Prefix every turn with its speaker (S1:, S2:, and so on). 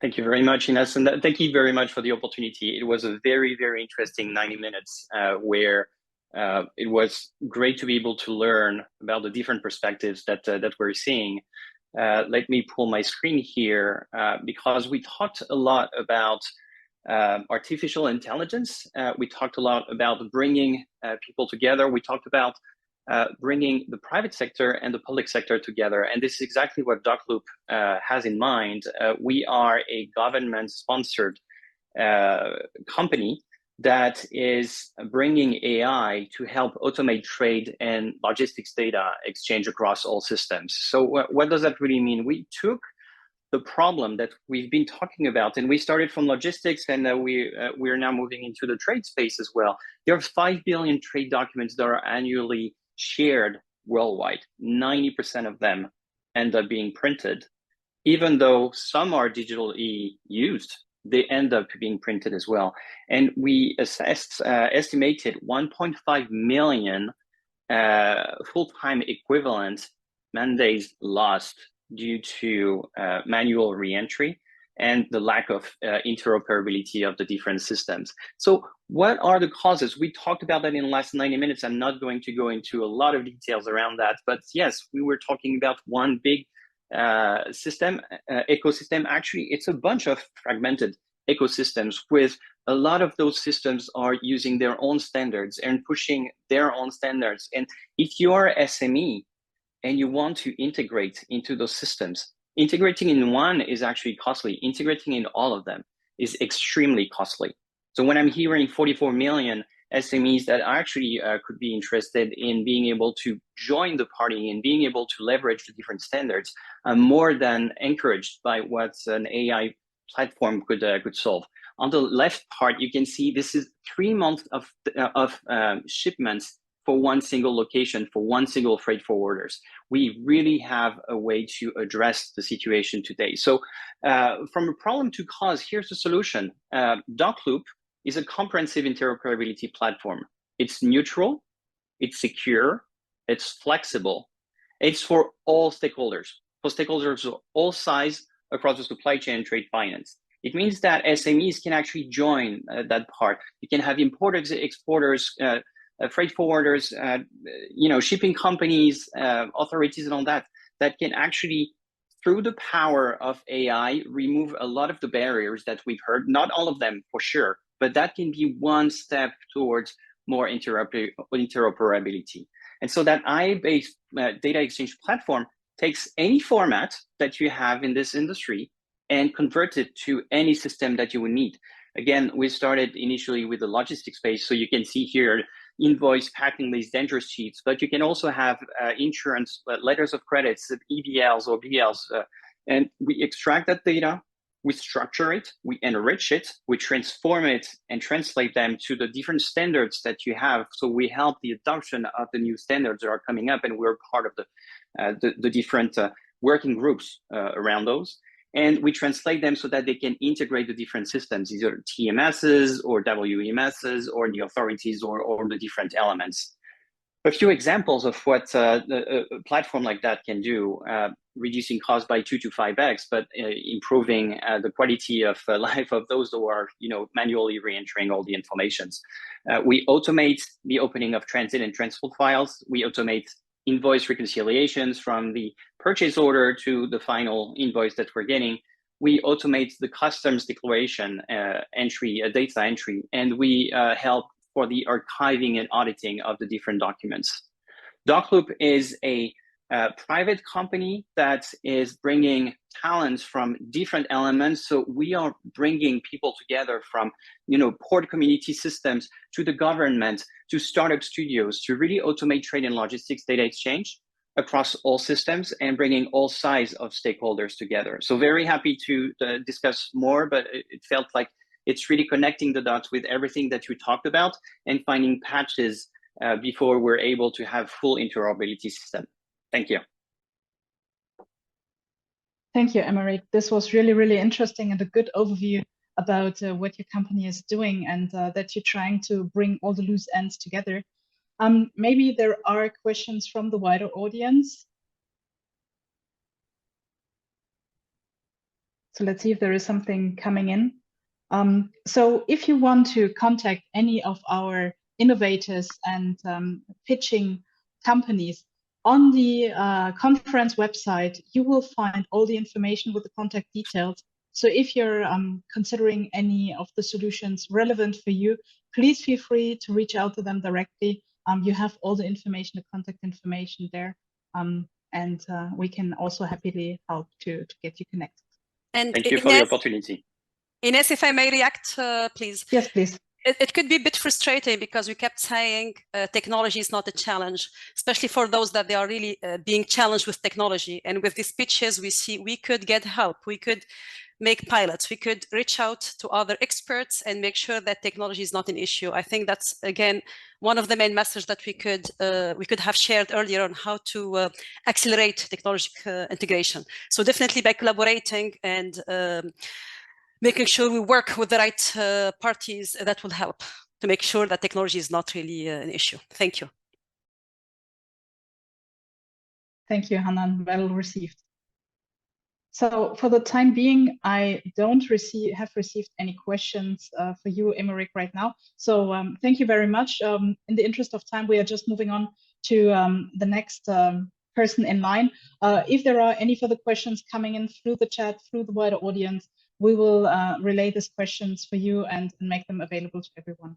S1: Thank you very much, Ines, and thank you very much for the opportunity. It was a very, very interesting 90 minutes where it was great to be able to learn about the different perspectives that we're seeing. Let me pull my screen here because we talked a lot about artificial intelligence. We talked a lot about bringing people together. We talked about bringing the private sector and the public sector together. And this is exactly what DocLoop has in mind. We are a government-sponsored company that is bringing AI to help automate trade and logistics data exchange across all systems. So what does that really mean? We took the problem that we've been talking about, and we started from logistics, and we're now moving into the trade space as well. There are 5 billion trade documents that are annually shared worldwide. 90% of them end up being printed. Even though some are digitally used, they end up being printed as well. And we estimated 1.5 million full-time equivalent man days lost due to manual reentry and the lack of interoperability of the different systems. So what are the causes? We talked about that in the last 90 minutes. I'm not going to go into a lot of details around that, but yes, we were talking about one big ecosystem. Actually, it's a bunch of fragmented ecosystems with a lot of those systems are using their own standards and pushing their own standards. And if you are SME and you want to integrate into those systems, integrating in one is actually costly. Integrating in all of them is extremely costly. So when I'm hearing 44 million SMEs that actually could be interested in being able to join the party and being able to leverage the different standards, I'm more than encouraged by what an AI platform could solve. On the left part, you can see this is 3 months of shipments for one single location, for one single freight forwarders. We really have a way to address the situation today. So from a problem to cause, here's the solution. DocLoop is a comprehensive interoperability platform. It's neutral, it's secure, it's flexible. It's for all stakeholders, of all size across the supply chain and trade finance. It means that SMEs can actually join that part. You can have importers, exporters, freight forwarders, shipping companies, authorities and all that can actually, through the power of AI, remove a lot of the barriers that we've heard, not all of them for sure, but that can be one step towards more interoperability. And so that AI-based data exchange platform takes any format that you have in this industry and converts it to any system that you would need. Again, we started initially with the logistics space, so you can see here invoice, packing list, dangerous sheets, but you can also have insurance, letters of credits, EBLs or BLs, and we extract that data, we structure it, we enrich it, we transform it and translate them to the different standards that you have. So we help the adoption of the new standards that are coming up, and we're part of the different working groups around those. And we translate them so that they can integrate the different systems, either TMSs or WMSs or the authorities or the different elements. A few examples of what a platform like that can do, reducing costs by 2 to 5x, but improving the quality of life of those who are manually re-entering all the informations. We automate the opening of transit and transport files. We automate invoice reconciliations from the purchase order to the final invoice that we're getting. We automate the customs declaration entry, data entry, and we help for the archiving and auditing of the different documents. DocLoop is a private company that is bringing talents from different elements. So we are bringing people together from, port community systems to the government, to startup studios, to really automate trade and logistics data exchange across all systems and bringing all sides of stakeholders together. So very happy to discuss more, but it felt like it's really connecting the dots with everything that we talked about and finding patches before we're able to have full interoperability system. Thank you.
S2: Thank you, Aymeric. This was really, really interesting and a good overview about what your company is doing and that you're trying to bring all the loose ends together. Maybe there are questions from the wider audience. So let's see if there is something coming in. So if you want to contact any of our innovators and pitching companies, on the conference website, you will find all the information with the contact details. So if you're considering any of the solutions relevant for you, please feel free to reach out to them directly. You have all the information, the contact information there, and we can also happily help to get you connected.
S3: And
S1: thank you for the opportunity.
S3: Ines, if I may react, please.
S2: Yes, please.
S3: It could be a bit frustrating because we kept saying technology is not a challenge, especially for those that they are really being challenged with technology. And with these pitches, we see we could get help. We could make pilots. We could reach out to other experts and make sure that technology is not an issue. I think that's, again, one of the main messages that we could have shared earlier on how to accelerate technological integration. So definitely by collaborating and making sure we work with the right parties, that will help to make sure that technology is not really an issue. Thank you.
S2: Thank you, Hanan. Well received. So for the time being, I don't have received any questions for you, Aymeric, right now. So thank you very much. In the interest of time, we are just moving on to the next person in line. If there are any further questions coming in through the chat, through the wider audience, we will relay these questions for you and make them available to everyone.